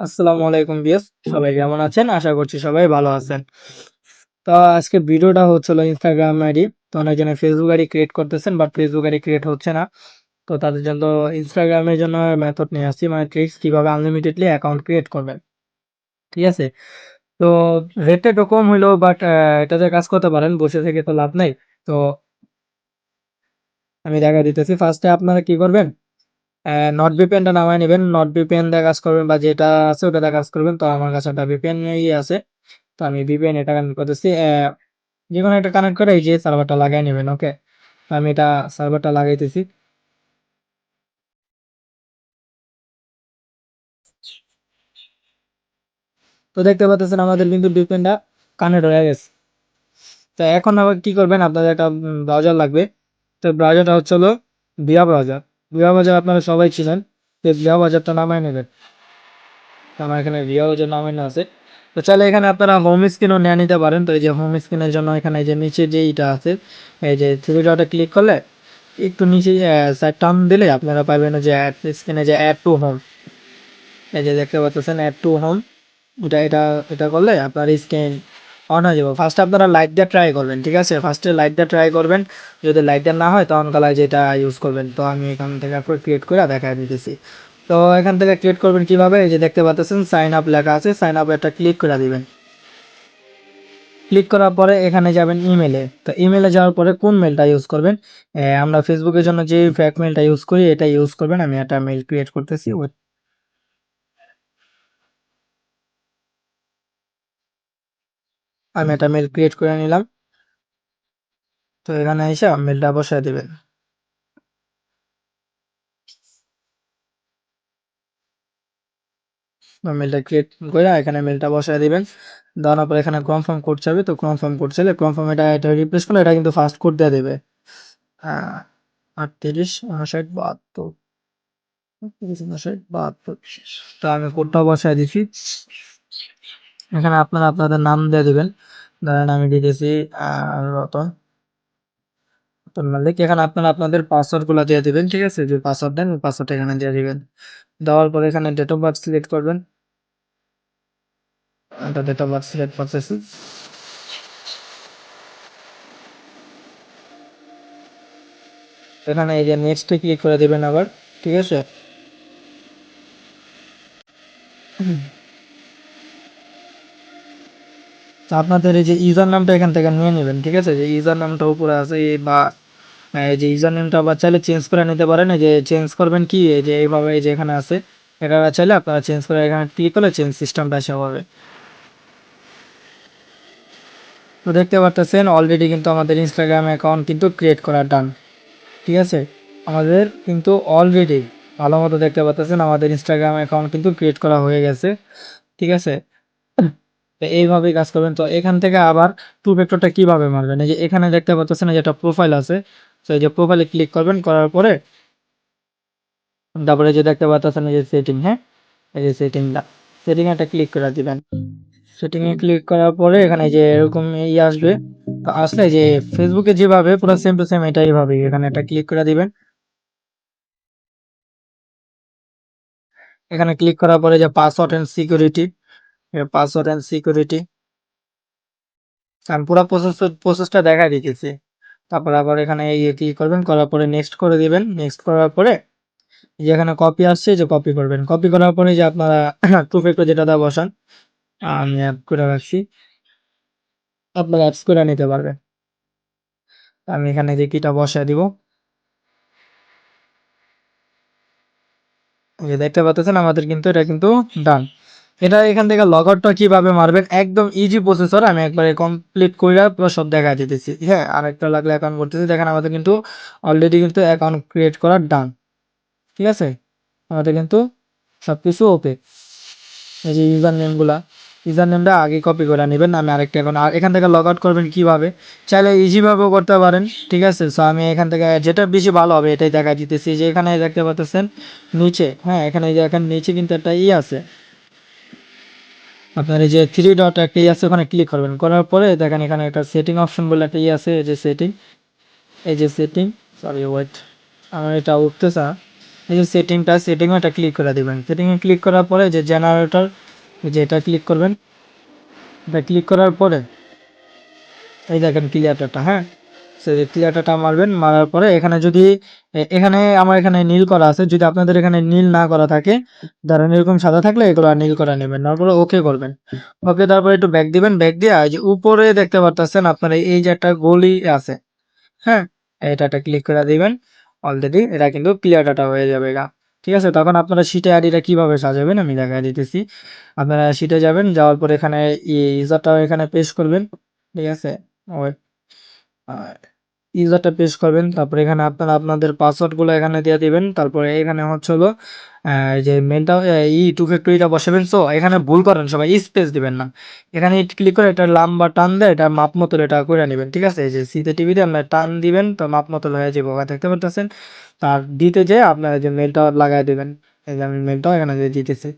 আসসালামু আলাইকুম বিয়াস, সবাই কেমন আছেন? আশা করছি সবাই ভালো আছেন। তো আজকে ভিডিওটা হচ্ছিল ইনস্টাগ্রাম আইডি। তো অনেকজনে ফেসবুক আইডি ক্রিয়েট করতেছেন, বাট ফেসবুক আইডি ক্রিয়েট হচ্ছে না। তো তাদের জন্য ইনস্টাগ্রামের জন্য মেথড নিয়ে আসছি, মানে ট্রিক্স কিভাবে আনলিমিটেডলি অ্যাকাউন্ট ক্রিয়েট করবেন। ঠিক আছে? তো রেটটা একটু কম হইলো, বাট এটাতে কাজ করতে পারেন, বসে থেকে তো লাভ নাই। তো আমি দেখা দিতেছি। ফার্স্টে আপনারা কি করবেন? নট ভিপিএনটা নামায় নেবেন। নট ভিপিএন দিয়ে কাজ করবেন, বা যেটা আছে ওটা দিয়ে কাজ করবেন। তো আমার কাছে একটা ভিপিএন আছে। তো আমি VPN এটা কানেক্ট করতেছি। যেকোনো একটা কানেক্ট করে এই যে সার্ভারটা লাগাই নেবেন। ওকে, আমি এটা সার্ভারটা লাগাইতেছি। তো দেখতে পাচ্ছেন আমাদের কিন্তু VPNটা কানেক্ট হয়ে গেছে। তো এখন আবার কি করবেন, আপনাদের একটা ব্রাউজার লাগবে। তো ব্রাউজারটা হচ্ছে হলো ভিয়া ব্রাউজার। ভিয়া ব্রাউজার আপনারা সবাই ছিলেন। তো ভিয়া ব্রাউজারটা নামায় নেবেন। তো আমার এখানে ভিয়া ব্রাউজার নামানো আছে। তো চাইলে এখানে আপনারা হোম স্ক্রিনও নিয়ে নিতে পারেন। তো এই যে হোম স্ক্রিনের জন্য এখানে এই যে নিচে যে ইটা আছে, এই যে থ্রি ডটে ক্লিক করলে একটু নিচে সাইড টার্ন দিলে আপনারা পাবেন যে অ্যাড স্ক্রিনে যে অ্যাড টু হোম, এই যে দেখতে পাচ্ছেন অ্যাড টু হোম। এটা এটা এটা করলে আপনার স্ক্রিন অন হয়ে যাবে। ফার্স্টে আপনারা লাইট দিয়ে ট্রাই করবেন। ঠিক আছে, ফার্স্টে লাইট দিয়ে ট্রাই করবেন। যদি লাইট দিয়ে না হয় তখন কালার যেটা ইউজ করবেন। তো আমি এখান থেকে ক্রিয়েট করে দেখা দিতেছি। তো এখান থেকে ক্রিয়েট করবেন কিভাবে, এই যে দেখতে পাচ্ছেন সাইন আপ লেখা আছে, সাইন আপ একটা ক্লিক করে দিবেন। ক্লিক করার পরে এখানে যাবেন ইমেলে। তো ইমেলে যাওয়ার পরে কোন মেলটা ইউজ করবেন, আমরা ফেসবুকের জন্য যে ফ্যাক মেলটা ইউজ করি এটা ইউজ করবেন। আমি একটা মেল ক্রিয়েট করতেছি। আমি একটা মেল ক্রিয়েট করে নিলাম। তো এখানে এসে মেলটা বসায় দিবেন। মেলটা ক্রিয়েট করে এখানে মেলটা বসায় দিবেন। দেওয়ার পর এখানে কনফার্ম কোড চাবে। তো কনফার্ম কোড চাইলে কনফার্ম এটা রিপ্লেস করলে এটা কিন্তু ফার্স্ট কোড দিয়ে দেবে। 38 59 72 39 72। তো আমি কোডটা বসায় দিছি। এখানে আপনারা আপনাদের নাম দিয়ে দিবেন। ধরেন আমি দিতেছি রতন রতন মালিক। এখানে আপনারা আপনাদের পাসওয়ার্ড গুলো দিয়ে দিবেন। ঠিক আছে, যে পাসওয়ার্ড দেন পাসওয়ার্ড এখানে দিয়ে দিবেন। দেওয়ার পরে এখানে ডেট অফ বার্থ সিলেক্ট করবেন। এটা ডেট অফ বার্থ সিলেক্ট করতেছি। এখানে এই যে নেক্সটে ক্লিক করে দিবেন আবার। ঠিক আছে, তো আপনাদের এই যে ইউজার নামটা এখান থেকে নিয়ে নেবেন। ঠিক আছে, যে ইউজার নামটা উপরে আছে বা এই যে ইউজার নেমটা আবার চাইলে চেঞ্জ করে নিতে পারেন। এই যে চেঞ্জ করবেন কি, এই যে এইভাবে এই যে এখানে আছে, এটা চাইলে আপনারা চেঞ্জ করে এখানে ক্লিক করলে চেঞ্জ সিস্টেমটা এসে হবে। তো দেখতে পারতেছেন অলরেডি কিন্তু আমাদের ইনস্টাগ্রাম অ্যাকাউন্ট কিন্তু ক্রিয়েট করা ডান। ঠিক আছে, আমাদের কিন্তু অলরেডি ভালো মতো দেখতে পাচ্ছেন আমাদের ইনস্টাগ্রাম অ্যাকাউন্ট কিন্তু ক্রিয়েট করা হয়ে গেছে। ঠিক আছে, তো এইভাবেই কাজ করবেন। তো এখান থেকে আবার টু ফ্যাক্টরটা কিভাবে মারবেন, এই যে এখানে দেখতে পাচ্ছেন যে একটা প্রোফাইল আছে। তো এই যে প্রোফাইলে ক্লিক করবেন, করার পরে তারপরে যে দেখতে পাচ্ছেন এই যে সেটিং, হ্যাঁ এই যে সেটিংটা, সেটিং একটা ক্লিক করে দিবেন। সেটিং এ ক্লিক করার পরে এখানে যে এরকম আসবে। তো আসলে যে ফেসবুকে যেভাবে পুরো সেম টু সেম এটা এইভাবে এখানে একটা ক্লিক করে দিবেন। এখানে ক্লিক করার পরে যে password and security, password and security আমি পুরো প্রসেসটা দেখাই দিতেছি। তারপর আবার এখানে কি করবেন, করার পরে নেক্সট করে দিবেন। নেক্সট করার পরে যে এখানে কপি আসছে, যে কপি করবেন। কপি করার পরে যে আপনারা টু ফ্যাক্টর যেটা দা বসান, আমি অ্যাড করে রাখছি, আপনারা অ্যাডস করে নিতে পারবেন। আমি এখানে যে কিটা বসায় দিব, এই যে দেখতে পাচ্ছেন আমাদের কিন্তু এটা কিন্তু ডান। এটা এখান থেকে লগ আউটটা কিভাবে মারবেন, একদম ইজি প্রসেসর। আমি একবারে কমপ্লিট করে পুরো সব দেখা দিতেছি। হ্যাঁ, আরেকটা লাগলে অ্যাকাউন্ট করতেছি। দেখেন আমাদের কিন্তু অলরেডি কিন্তু অ্যাকাউন্ট ক্রিয়েট করা ডান। ঠিক আছে, আমাদের কিন্তু সবকিছু ওকে। এই যে ইউজার নেমগুলা, ইউজার নেমটা আগে কপি করে নেবেন। আমি আরেকটা এখন আর এখান থেকে লগ আউট করবেন কিভাবে, চাইলে ইজিভাবেও করতে পারেন। ঠিক আছে, সো আমি এখান থেকে যেটা বেশি ভালো হবে এটাই দেখা দিতেছি। যে এখানে দেখতে পাচ্ছেন নিচে, হ্যাঁ এখানে যে এখানে নিচে কিন্তু একটা আছে, আপনার এই যে থ্রি ডট একটা আছে, ওখানে ক্লিক করবেন। করার পরে দেখেন এখানে একটা সেটিং অপশন বলে একটা আছে, এই যে সেটিং, এই যে সেটিং, সরি ওয়েট, আমার এটা উঠতেছে না। এই যে সেটিংয়ে এটা ক্লিক করে দিবেন। সেটিংয়ে ক্লিক করার পরে যে জেনারেটর, যে এটা ক্লিক করবেন। এটা ক্লিক করার পরে এই দেখেন ক্লিয়ার ডাটা, হ্যাঁ? ক্লিয়ার ডাটা মারবেন, মারার পরে এখানে যদি এখানে আমার এখানে নীল করা আছে, যদি আপনাদের এখানে নীল না করা থাকে, ধরেন এরকম সাদা থাকলে এগুলো নীল করা নেবেন, তারপরে ওকে করবেন। ওকে, তারপরে একটু ব্যাক দিবেন, ব্যাক দিয়ে এই যে উপরে দেখতে পারতেছেন আপনার এই যে একটা গলি আছে, হ্যাঁ? এটাতে ক্লিক করে দিবেন। অলরেডি এটা কিন্তু ক্লিয়ার ডাটা হয়ে যাবে গা। ঠিক আছে? তখন আপনারা শিটে আইডিটা কিভাবে সাজাবেন আমি দেখায় দিতেছি। আপনারা শিটে যাবেন, যাওয়ার পরে এখানে ইউজারটা এখানে পেস্ট করবেন। ঠিক আছে? ওয়েট আ ইউজারটা পেস্ট করবেন। তারপরে এখানে আপনারা আপনাদের পাসওয়ার্ডগুলো এখানে দিয়ে দিবেন। তারপরে এখানে হচ্ছে হলো এই যে মেইলটা টু ফ্যাক্টরিটা বসাবেন। সো এখানে ভুল করেন সবাই, স্পেস দিবেন না। এখানে ক্লিক করে এটা লাম্বা টান দিয়ে এটা মাপ মতো এটা করে নিবেন। ঠিক আছে? এই যে সিতে টিপে দিয়ে আপনারা টান দিবেন, তো মাপ মতো হয়ে যাবে। দেখতে পারতেছেন? তার দিতে যেয়ে আপনারা যে মেইলটা লাগায় দিবেন। এই যে আমি মেইলটাও এখানে দিয়ে দিতেছি।